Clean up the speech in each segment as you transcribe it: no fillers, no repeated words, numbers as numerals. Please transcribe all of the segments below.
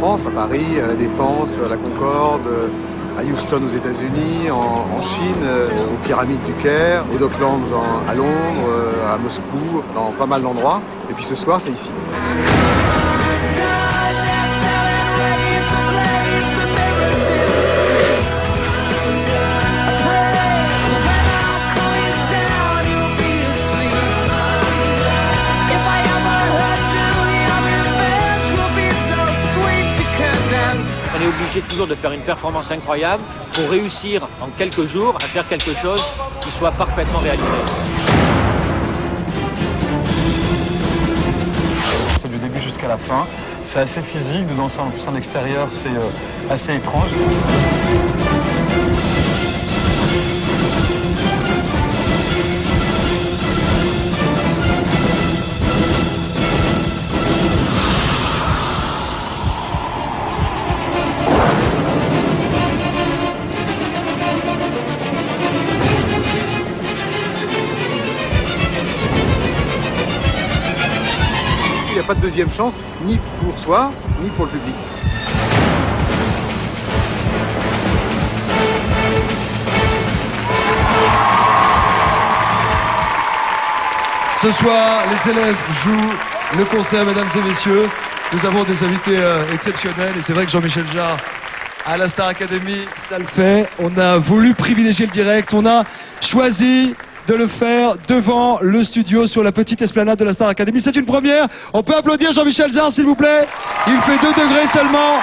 France, à Paris, à La Défense, à la Concorde, à Houston aux États-Unis, en Chine, aux pyramides du Caire, aux Docklands à Londres, à Moscou, dans pas mal d'endroits. Et puis ce soir, c'est ici. On est obligé toujours de faire une performance incroyable pour réussir en quelques jours à faire quelque chose qui soit parfaitement réalisé. C'est du début jusqu'à la fin. C'est assez physique, de danser en plus en extérieur, c'est assez étrange. Il n'y a pas de deuxième chance, ni pour soi, ni pour le public. Ce soir, les élèves jouent le concert, mesdames et messieurs. Nous avons des invités exceptionnels et c'est vrai que Jean-Michel Jarre à la Star Academy, ça le fait. On a voulu privilégier le direct, on a choisi de le faire devant le studio sur la petite esplanade de la Star Academy. C'est une première. On peut applaudir Jean-Michel Jarre, s'il vous plaît. Il fait 2 degrés seulement.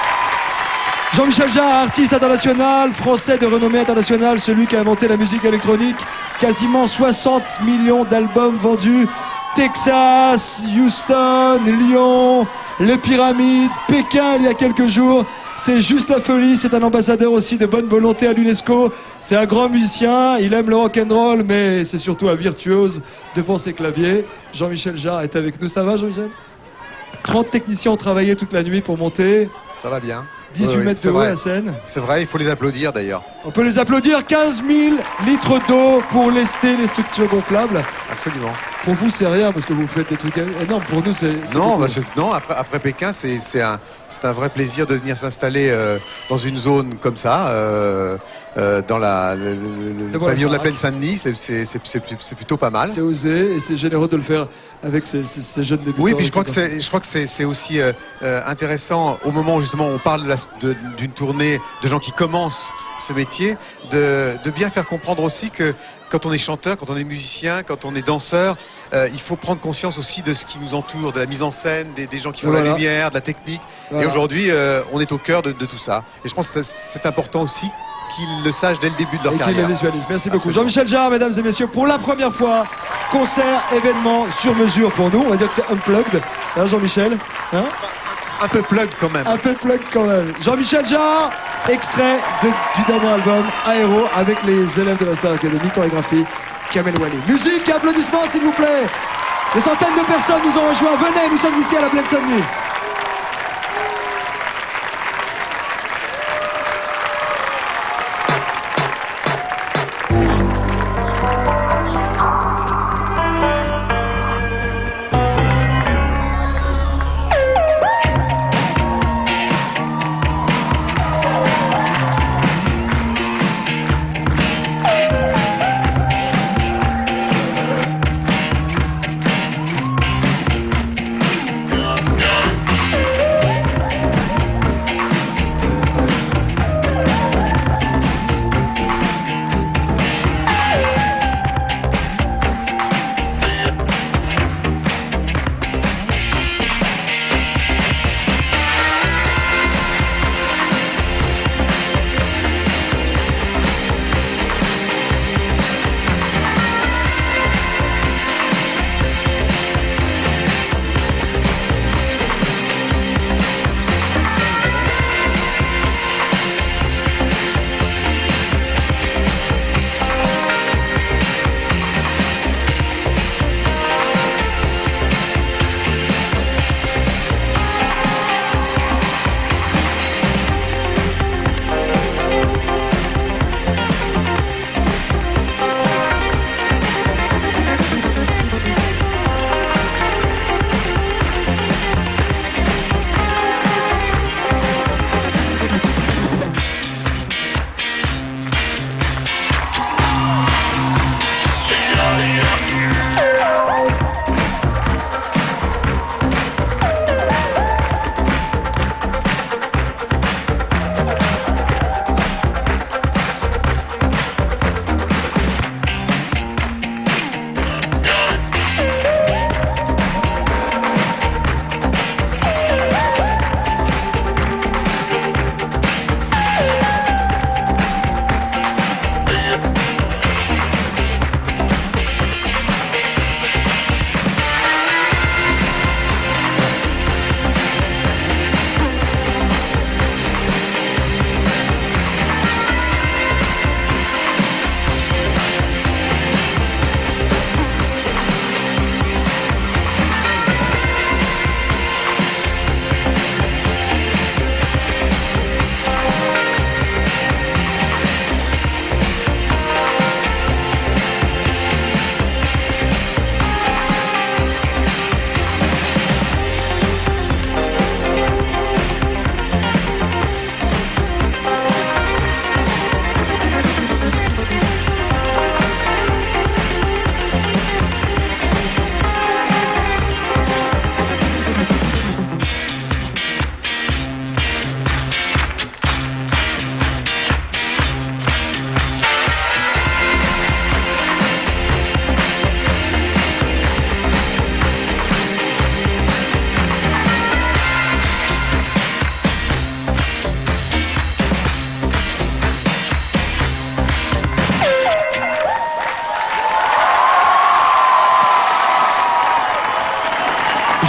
Jean-Michel Jarre, artiste international, français de renommée internationale, celui qui a inventé la musique électronique. Quasiment 60 millions d'albums vendus. Texas, Houston, Lyon, les Pyramides, Pékin il y a quelques jours. C'est juste la folie, c'est un ambassadeur aussi de bonne volonté à l'UNESCO. C'est un grand musicien, il aime le rock'n'roll, mais c'est surtout un virtuose devant ses claviers. Jean-Michel Jarre est avec nous, ça va Jean-Michel ? 30 techniciens ont travaillé toute la nuit pour monter. Ça va bien. 18 mètres de haut la scène. C'est vrai, il faut les applaudir d'ailleurs. On peut les applaudir, 15 000 litres d'eau pour lester les structures gonflables. Absolument. Pour vous, c'est rien parce que vous faites des trucs énormes. Pour nous, c'est non, non, après Pékin, c'est un vrai plaisir de venir s'installer dans une zone comme ça, dans le pavillon de la Plaine Saint-Denis. C'est plutôt pas mal. C'est osé et c'est généreux de le faire avec ces jeunes débutants. Oui, puis je crois que c'est aussi intéressant au moment où justement on parle d'une tournée de gens qui commencent ce métier, de bien faire comprendre aussi que quand on est chanteur, quand on est musicien, quand on est danseur, il faut prendre conscience aussi de ce qui nous entoure, de la mise en scène, des gens qui font la lumière, de la technique. Voilà. Et aujourd'hui, on est au cœur de tout ça. Et je pense que c'est important aussi qu'ils le sachent dès le début de leur carrière. Qu'ils le visualisent. Merci beaucoup. Jean-Michel Jarre, mesdames et messieurs, pour la première fois, concert, événement sur mesure pour nous. On va dire que c'est unplugged. Hein, Jean-Michel, hein? Un peu plug quand même. Un peu plug quand même. Jean-Michel Jarre, extrait du dernier album Aéro avec les élèves de la Star Academy, chorégraphie Kamel Wally. Musique et applaudissements s'il vous plaît. Des centaines de personnes nous ont rejoints. Venez, nous sommes ici à la Plaine Saint-Denis.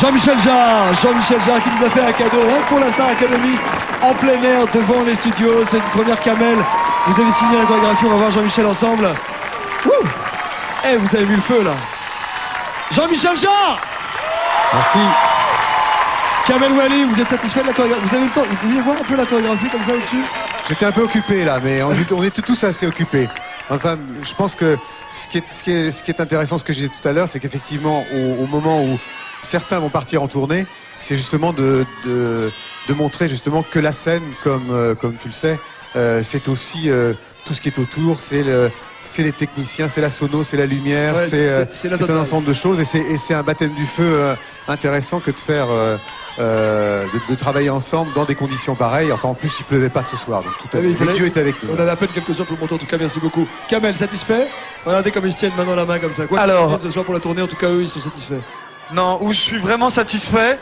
Jean-Michel Jarre qui nous a fait un cadeau rien que pour la Star Academy en plein air devant les studios. C'est une première camel. Vous avez signé la chorégraphie, on va voir Jean-Michel ensemble. Wouh! Eh, vous avez mis le feu là. Jean-Michel Jarre! Merci. Kamel Ouali, vous êtes satisfait de la chorégraphie? Vous avez le temps, vous pouviez voir un peu la chorégraphie comme ça au-dessus? J'étais un peu occupé là, mais on était tous assez occupés. Enfin, je pense que ce qui est intéressant, ce que je disais tout à l'heure, c'est qu'effectivement, au moment où certains vont partir en tournée, c'est justement de montrer justement que la scène, comme tu le sais, c'est aussi tout ce qui est autour, c'est les techniciens, c'est la sono, c'est la lumière, Ouais, c'est un ensemble de choses, et c'est un baptême du feu intéressant que de faire, de travailler ensemble dans des conditions pareilles. Enfin, en plus, il pleuvait pas ce soir, donc tout Oui, mais Dieu est avec nous. On avait à peine quelques heures pour le monter, en tout cas, merci beaucoup. Kamel, satisfait? Regardez comme ils se tiennent main dans la main comme ça. Quoi Alors, ce soir pour la tournée, en tout cas, eux, ils sont satisfaits. Non, où je suis vraiment satisfait.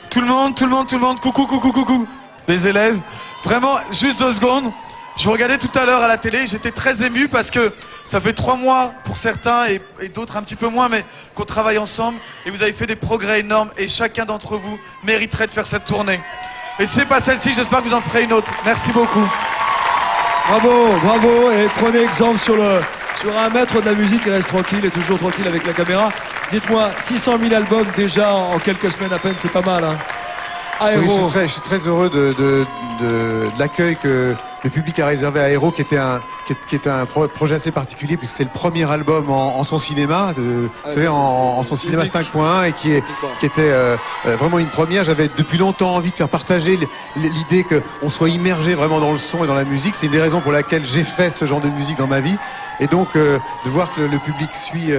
Tout le monde, coucou. Les élèves. Vraiment, juste 2 secondes. Je vous regardais tout à l'heure à la télé, j'étais très ému parce que ça fait 3 mois pour certains et d'autres un petit peu moins, mais qu'on travaille ensemble et vous avez fait des progrès énormes et chacun d'entre vous mériterait de faire cette tournée. Et si c'est pas celle-ci, j'espère que vous en ferez une autre. Merci beaucoup. Bravo, et prenez exemple sur un maître de la musique qui reste tranquille et toujours tranquille avec la caméra. Dites-moi, 600 000 albums déjà en quelques semaines à peine, c'est pas mal, hein? Aéro. Oui, je suis très heureux de l'accueil que le public a réservé à Aéro, qui était un projet assez particulier, puisque c'est le premier album en son cinéma, vous savez, en son cinéma 5.1, et qui était vraiment une première. J'avais depuis longtemps envie de faire partager l'idée qu'on soit immergé vraiment dans le son et dans la musique. C'est une des raisons pour laquelle j'ai fait ce genre de musique dans ma vie. Et donc, de voir que le public suit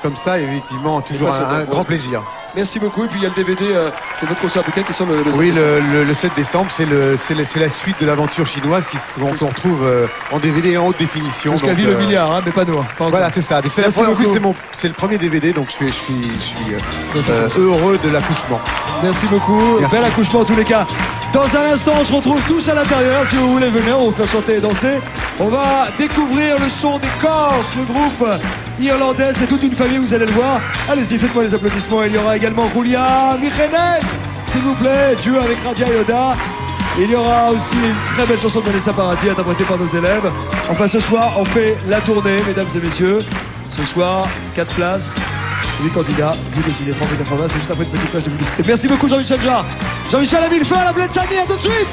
comme ça, effectivement, toujours un grand plaisir. Merci beaucoup. Et puis il y a le DVD de votre concert peut-être qui sort le 7 oui, décembre. Le 7 décembre, c'est la suite de l'aventure chinoise qu'on retrouve en DVD et en haute définition. C'est ce qu'a vu le milliard, hein, mais pas nous. Pas voilà, c'est ça. Mais en plus, c'est le premier DVD, donc je suis heureux de l'accouchement. Merci beaucoup. Merci. Bel accouchement en tous les cas. Dans un instant, on se retrouve tous à l'intérieur. Si vous voulez venir, on va vous faire chanter et danser. On va découvrir le son des Corses, le groupe irlandais. C'est toute une famille, vous allez le voir. Allez-y, faites-moi les applaudissements. Il y aura également Julia Michenes, s'il vous plaît, duo avec Radia Yoda. Il y aura aussi une très belle chanson de Vanessa Paradis interprétée par nos élèves. Enfin, ce soir, on fait la tournée, mesdames et messieurs. Ce soir, 4 places. 8 candidats, vous décidez 30 et 80, c'est juste après une petite page de publicité. Merci beaucoup Jean-Michel Jarre. Jean-Michel a mis le feu à la Plaine Saint-Denis, à tout de suite.